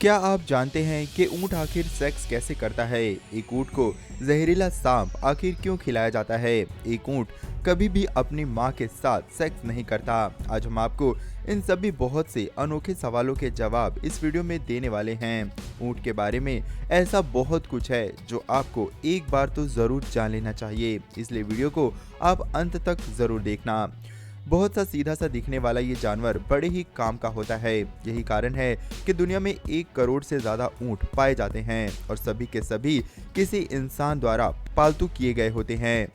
क्या आप जानते हैं कि ऊँट आखिर सेक्स कैसे करता है? एक ऊँट को जहरीला सांप आखिर क्यों खिलाया जाता है? एक ऊँट कभी भी अपनी माँ के साथ सेक्स नहीं करता। आज हम आपको इन सभी बहुत से अनोखे सवालों के जवाब इस वीडियो में देने वाले हैं। ऊँट के बारे में ऐसा बहुत कुछ है जो आपको एक बार तो ज़रूर जान लेना चाहिए, इसलिए वीडियो को आप अंत तक ज़रूर देखना। बहुत सा सीधा सा दिखने वाला ये जानवर बड़े ही काम का होता है। यही कारण है कि दुनिया में 1 करोड़ से ज्यादा ऊँट पाए जाते हैं और सभी के सभी किसी इंसान द्वारा पालतू किए गए होते हैं।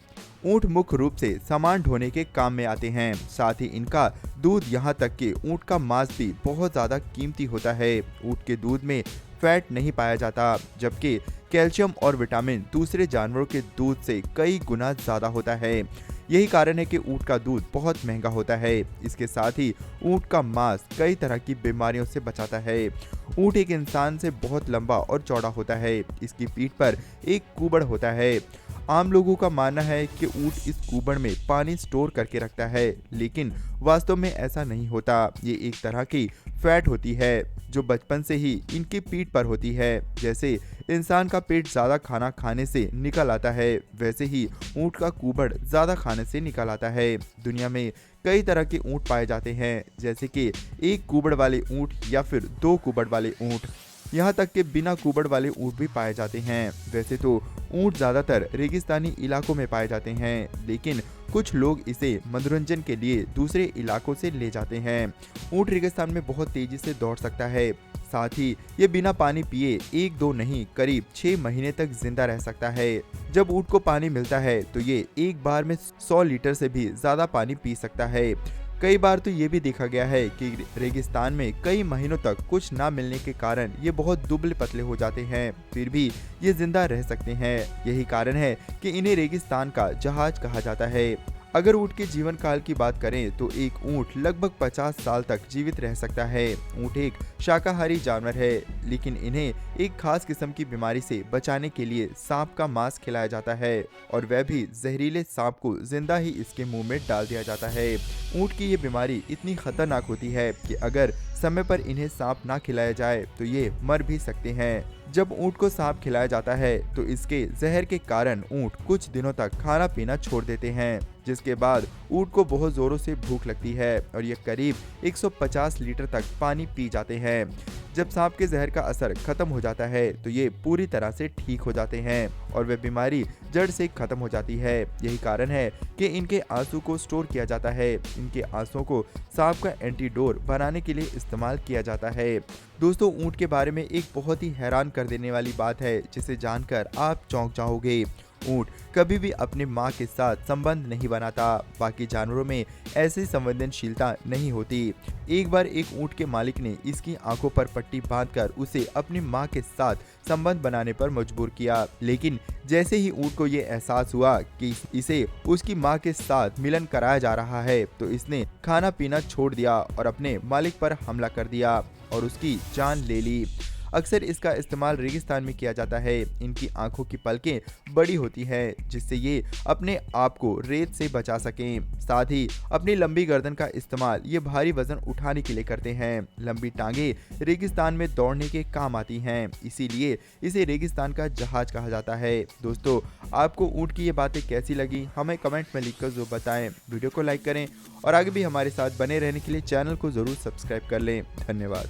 ऊँट मुख्य रूप से सामान ढोने के काम में आते हैं। साथ ही इनका दूध, यहाँ तक कि ऊँट का मांस भी बहुत ज्यादा कीमती होता है। ऊँट के दूध में फैट नहीं पाया जाता, जबकि कैल्शियम और विटामिन दूसरे जानवरों के दूध से कई गुना ज्यादा होता है। यही कारण है कि ऊँट का दूध बहुत महंगा होता है। इसके साथ ही ऊँट का मांस कई तरह की बीमारियों से बचाता है। ऊँट एक इंसान से बहुत लंबा और चौड़ा होता है। इसकी पीठ पर एक कुबड़ होता है। आम लोगों का मानना है कि ऊँट इस कुबड़ में पानी स्टोर करके रखता है, लेकिन वास्तव में ऐसा नहीं होता। ये एक तरह की फैट होती है जो बचपन से ही इनकी पीठ पर होती है। जैसे इंसान का पेट ज्यादा खाना खाने से निकल आता है, वैसे ही ऊँट का कुबड़ ज्यादा खाने से निकल आता है। दुनिया में कई तरह के ऊँट पाए जाते हैं, जैसे कि एक कुबड़ वाले ऊँट या फिर 2 कुबड़ वाले ऊँट। यहाँ तक कि बिना कुबड़ वाले ऊँट भी पाए जाते हैं। वैसे तो ऊँट ज्यादातर रेगिस्तानी इलाकों में पाए जाते हैं, लेकिन कुछ लोग इसे मनोरंजन के लिए दूसरे इलाकों से ले जाते हैं। ऊँट रेगिस्तान में बहुत तेजी से दौड़ सकता है। साथ ही ये बिना पानी पिए 1-2 नहीं, करीब 6 महीने तक जिंदा रह सकता है। जब ऊँट को पानी मिलता है तो ये एक बार में 100 लीटर से भी ज्यादा पानी पी सकता है। कई बार तो ये भी देखा गया है कि रेगिस्तान में कई महीनों तक कुछ ना मिलने के कारण ये बहुत दुबले पतले हो जाते हैं, फिर भी ये जिंदा रह सकते हैं। यही कारण है कि इन्हें रेगिस्तान का जहाज कहा जाता है। अगर ऊँट के जीवन काल की बात करें तो एक ऊँट लगभग 50 साल तक जीवित रह सकता है। ऊँट एक शाकाहारी जानवर है, लेकिन इन्हें एक खास किस्म की बीमारी से बचाने के लिए सांप का मांस खिलाया जाता है, और वह भी जहरीले सांप को जिंदा ही इसके मुंह में डाल दिया जाता है। ऊँट की ये बीमारी इतनी खतरनाक होती है कि अगर समय पर इन्हें सांप ना खिलाया जाए तो ये मर भी सकते हैं। जब ऊँट को सांप खिलाया जाता है तो इसके जहर के कारण ऊँट कुछ दिनों तक खाना पीना छोड़ देते हैं, जिसके बाद ऊँट को बहुत जोरों से भूख लगती है और ये करीब 150 लीटर तक पानी पी जाते हैं। जब सांप के जहर का असर खत्म हो जाता है तो ये पूरी तरह से ठीक हो जाते हैं और वह बीमारी जड़ से खत्म हो जाती है। यही कारण है कि इनके आंसू को स्टोर किया जाता है। इनके आंसुओं को सांप का एंटीडोर बनाने के लिए इस्तेमाल किया जाता है। दोस्तों, ऊँट के बारे में एक बहुत ही हैरान कर देने वाली बात है, जिसे जानकर आप चौंक जाओगे। ऊँट कभी भी अपने माँ के साथ संबंध नहीं बनाता। बाकी जानवरों में ऐसी संवेदनशीलता नहीं होती। एक बार एक ऊँट के मालिक ने इसकी आंखों पर पट्टी बांधकर उसे अपनी माँ के साथ संबंध बनाने पर मजबूर किया, लेकिन जैसे ही ऊँट को ये एहसास हुआ कि इसे उसकी माँ के साथ मिलन कराया जा रहा है, तो इसने खाना पीना छोड़ दिया और अपने मालिक पर हमला कर दिया और उसकी जान ले ली। अक्सर इसका इस्तेमाल रेगिस्तान में किया जाता है। इनकी आंखों की पलकें बड़ी होती हैं, जिससे ये अपने आप को रेत से बचा सकें। साथ ही अपनी लंबी गर्दन का इस्तेमाल ये भारी वजन उठाने के लिए करते हैं। लंबी टांगे रेगिस्तान में दौड़ने के काम आती हैं, इसीलिए इसे रेगिस्तान का जहाज कहा जाता है। दोस्तों, आपको ऊँट की ये बातें कैसी लगी, हमें कमेंट में लिखकर जरूर बताएं। वीडियो को लाइक करें और आगे भी हमारे साथ बने रहने के लिए चैनल को जरूर सब्सक्राइब कर लें। धन्यवाद।